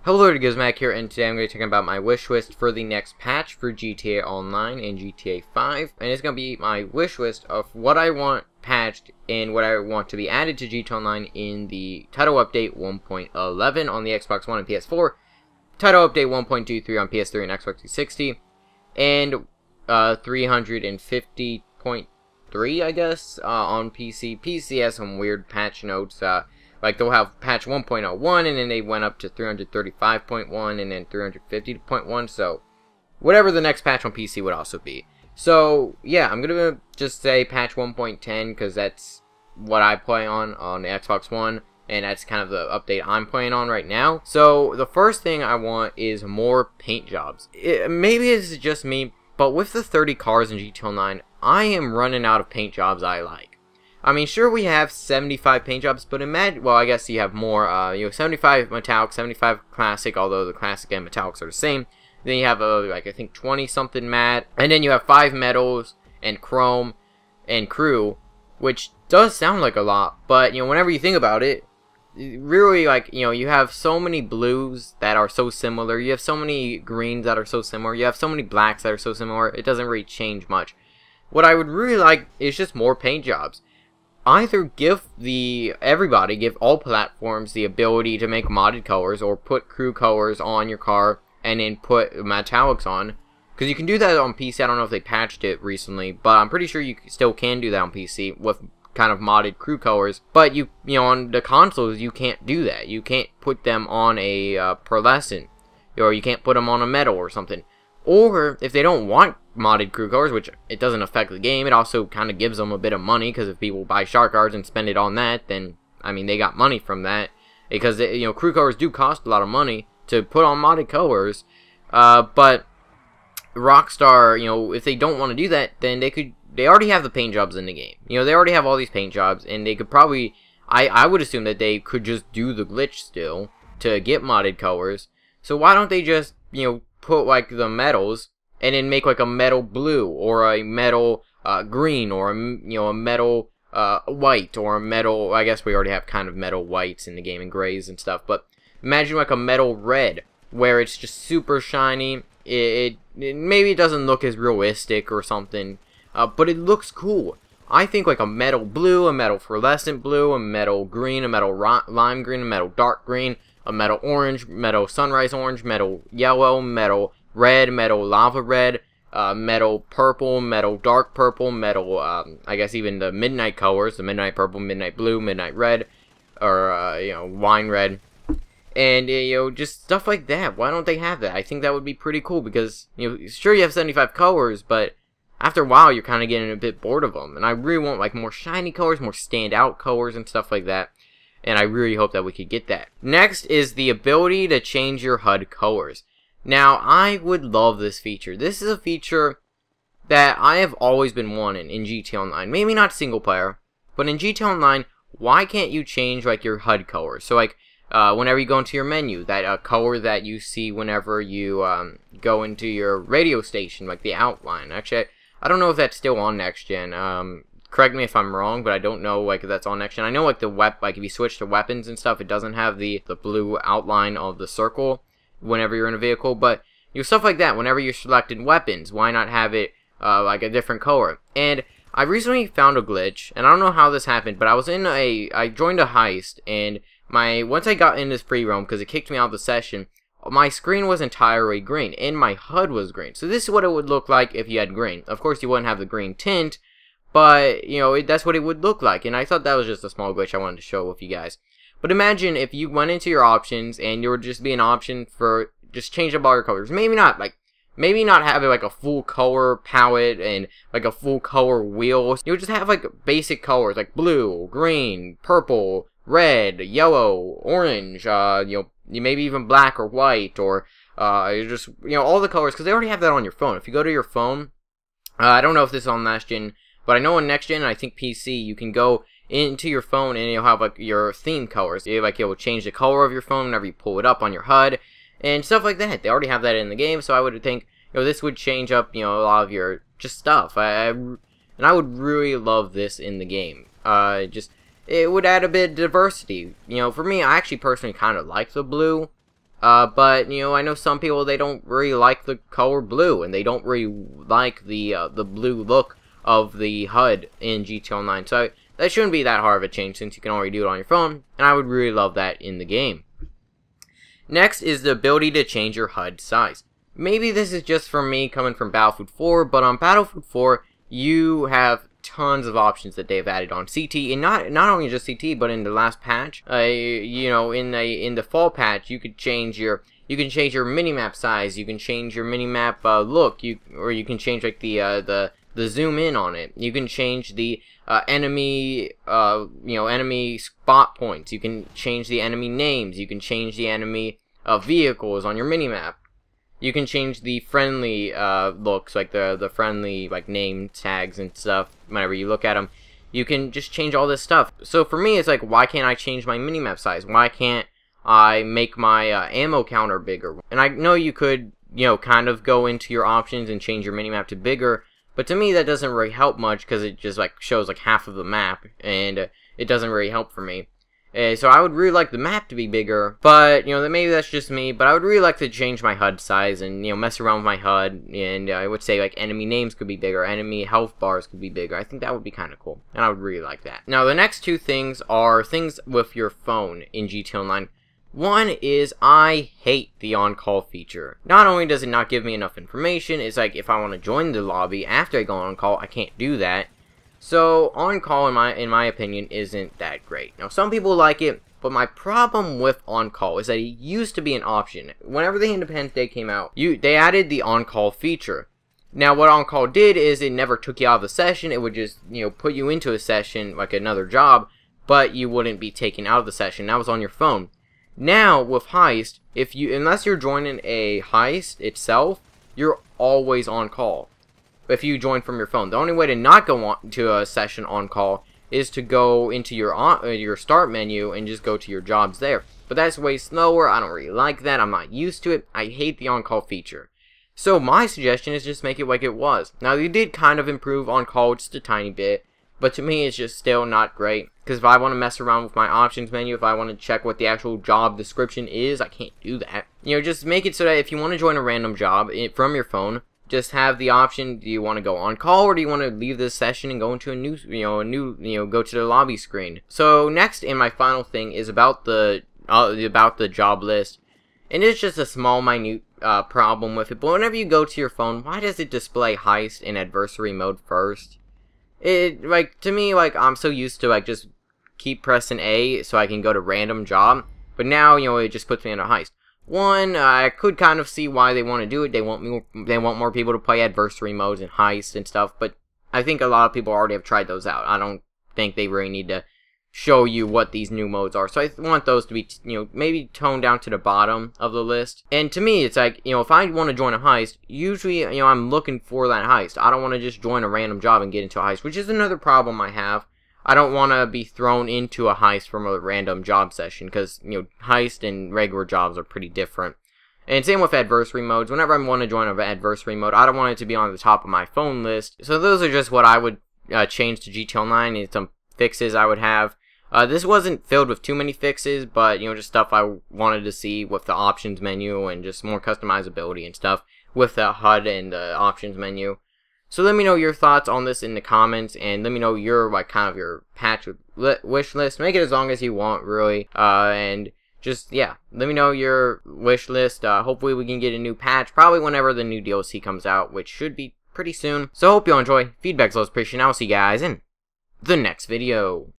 Hello, it goes Mac here, and today I'm going to be talking about my wish list for the next patch for GTA Online and GTA 5, and it's going to be my wish list of what I want patched and what I want to be added to GTA Online in the title update 1.11 on the Xbox One and PS4, title update 1.23 on PS3 and Xbox 360, and 350.3, I guess, on PC. PC has some weird patch notes. Like, they'll have patch 1.01, and then they went up to 335.1, and then 350.1, so whatever the next patch on PC would also be. So, yeah, I'm going to just say patch 1.10, because that's what I play on the Xbox One, and that's kind of the update I'm playing on right now. So, the first thing I want is more paint jobs. Maybe it's just me, but with the 30 cars in GTA Online, I am running out of paint jobs I like. I mean, sure, we have 75 paint jobs, but imagine, well, I guess you have more, you have 75 metallic, 75 classic, although the classic and metallics are the same. Then you have, like, I think 20-something matte, and then you have 5 metals, and chrome, and crew, which does sound like a lot, but, you know, whenever you think about it, really, like, you know, you have so many blues that are so similar, you have so many greens that are so similar, you have so many blacks that are so similar, it doesn't really change much. What I would really like is just more paint jobs. Either give all platforms the ability to make modded colors, or put crew colors on your car and then put metallics on, because you can do that on PC. I don't know if they patched it recently, but I'm pretty sure you still can do that on PC with kind of modded crew colors. But you know, on the consoles you can't do that. You can't put them on a pearlescent, or you can't put them on a metal or something. Or if they don't want modded crew colors, which it doesn't affect the game, it also kind of gives them a bit of money, because if people buy shark cards and spend it on that, then, I mean, they got money from that, because, you know, crew colors do cost a lot of money to put on modded colors, but Rockstar, you know, if they don't want to do that, then they already have the paint jobs in the game. You know, they already have all these paint jobs, and they could probably, I would assume that they could just do the glitch still to get modded colors. So why don't they just, you know, put like the metals and then make like a metal blue, or a metal green, or you know, a metal white, or a metal, I guess we already have kind of metal whites in the game and grays and stuff, but imagine like a metal red where it's just super shiny. Maybe it doesn't look as realistic or something, but it looks cool. I think like a metal blue, a metal fluorescent blue, a metal green, a metal lime green, a metal dark green, a metal orange, metal sunrise orange, metal yellow, metal red, metal lava red, metal purple, metal dark purple, metal, I guess even the midnight colors, the midnight purple, midnight blue, midnight red, or, you know, wine red, and, you know, just stuff like that. Why don't they have that? I think that would be pretty cool, because, you know, sure, you have 75 colors, but after a while, you're kind of getting a bit bored of them, and I really want, like, more shiny colors, more standout colors, and stuff like that. And I really hope that we could get that. Next is the ability to change your HUD colors. Now, I would love this feature. This is a feature that I have always been wanting in GTA Online. Maybe not single player, but in GTA Online, why can't you change like your HUD colors? So like, whenever you go into your menu, that color that you see whenever you go into your radio station, like the outline. Actually, I don't know if that's still on next gen. Correct me if I'm wrong, but I don't know like if that's on next gen. I know like like if you switch to weapons and stuff, it doesn't have the blue outline of the circle whenever you're in a vehicle, but you know, stuff like that. Whenever you're selecting weapons, why not have it like a different color? And I recently found a glitch, and I don't know how this happened, but I joined a heist, and once I got in this free roam, because it kicked me out of the session, my screen was entirely green, and my HUD was green. So this is what it would look like if you had green. Of course, you wouldn't have the green tint, but, you know, that's what it would look like, and I thought that was just a small glitch I wanted to show with you guys. But imagine if you went into your options, and you would just be an option for just change up all your colors. Maybe not having like a full color palette and like a full color wheel. You would just have like basic colors like blue, green, purple, red, yellow, orange, you know, maybe even black or white, or just, you know, all the colors, because they already have that on your phone. If you go to your phone, I don't know if this is on last gen, but I know on next gen, and I think PC, you can go into your phone and you'll have like your theme colors. Like, it will change the color of your phone whenever you pull it up on your HUD and stuff like that. They already have that in the game, so I would think, you know, this would change up, you know, a lot of your just stuff. And I would really love this in the game. It would add a bit of diversity. You know, for me, I actually personally kind of like the blue, But I know some people, they don't really like the color blue, and they don't really like the blue look of the HUD in GTA Online. So that shouldn't be that hard of a change, since you can already do it on your phone, and I would really love that in the game. Next is the ability to change your HUD size. Maybe this is just from me coming from Battlefield 4, but on Battlefield 4, you have tons of options that they've added on CT, and not only just CT, but in the last patch, in the fall patch, you can change your minimap size, you can change your minimap look, or you can change like the zoom in on it. You can change the enemy enemy spot points. You can change the enemy names. You can change the enemy vehicles on your minimap. You can change the friendly looks, like the friendly like name tags and stuff. Whenever you look at them, you can just change all this stuff. So for me, it's like, why can't I change my minimap size? Why can't I make my ammo counter bigger? And I know you could, kind of go into your options and change your minimap to bigger, but to me that doesn't really help much, because it just like shows like half of the map, and it doesn't really help for me. So I would really like the map to be bigger, but maybe that's just me, but I would really like to change my HUD size and mess around with my HUD, and I would say like enemy names could be bigger, enemy health bars could be bigger. I think that would be kind of cool, and I would really like that. Now the next two things are things with your phone in GTA Online. One is, I hate the on-call feature. Not only does it not give me enough information, it's like if I want to join the lobby after I go on call, I can't do that. So on-call, in my opinion, isn't that great. Now some people like it, but my problem with on-call is that it used to be an option. Whenever the Independence Day came out, they added the on-call feature. Now what on-call did is it never took you out of the session. It would just put you into a session like another job, but you wouldn't be taken out of the session. That was on your phone. Now with heist, unless you're joining a heist itself, you're always on call. If you join from your phone, the only way to not go on to a session on call is to go into your start menu and just go to your jobs there. But that's way slower. I don't really like that. I'm not used to it. I hate the on call feature. So my suggestion is just make it like it was. Now they did kind of improve on call just a tiny bit, but to me it's just still not great. Because if I want to mess around with my options menu, if I want to check what the actual job description is, I can't do that. Just make it so that if you want to join a random job from your phone, just have the option, do you want to go on call, or do you want to leave this session and go into go to the lobby screen. So next, and my final thing, is about the job list. And it's just a small, minute problem with it, but whenever you go to your phone, why does it display heist in adversary mode first? To me, I'm so used to just keep pressing A so I can go to random job, but now it just puts me in a heist. One, I could kind of see why they want to do it. They want more people to play adversary modes and heists and stuff, but I think a lot of people already have tried those out. I don't think they really need to show you what these new modes are. So I want those to be, maybe toned down to the bottom of the list. And to me, it's like, if I want to join a heist, usually, I'm looking for that heist. I don't want to just join a random job and get into a heist, which is another problem I have. I don't want to be thrown into a heist from a random job session, because, heist and regular jobs are pretty different. And same with adversary modes. Whenever I want to join an adversary mode, I don't want it to be on the top of my phone list. So those are just what I would change to GTA Online, and some fixes I would have. This wasn't filled with too many fixes, but just stuff I wanted to see with the options menu, and just more customizability and stuff with the HUD and the options menu. So let me know your thoughts on this in the comments, and let me know your kind of your patch wish list. Make it as long as you want, really, and just let me know your wish list. Hopefully we can get a new patch, probably whenever the new DLC comes out, which should be pretty soon. So hope you all enjoy. Feedback's always appreciated. I'll see you guys in the next video.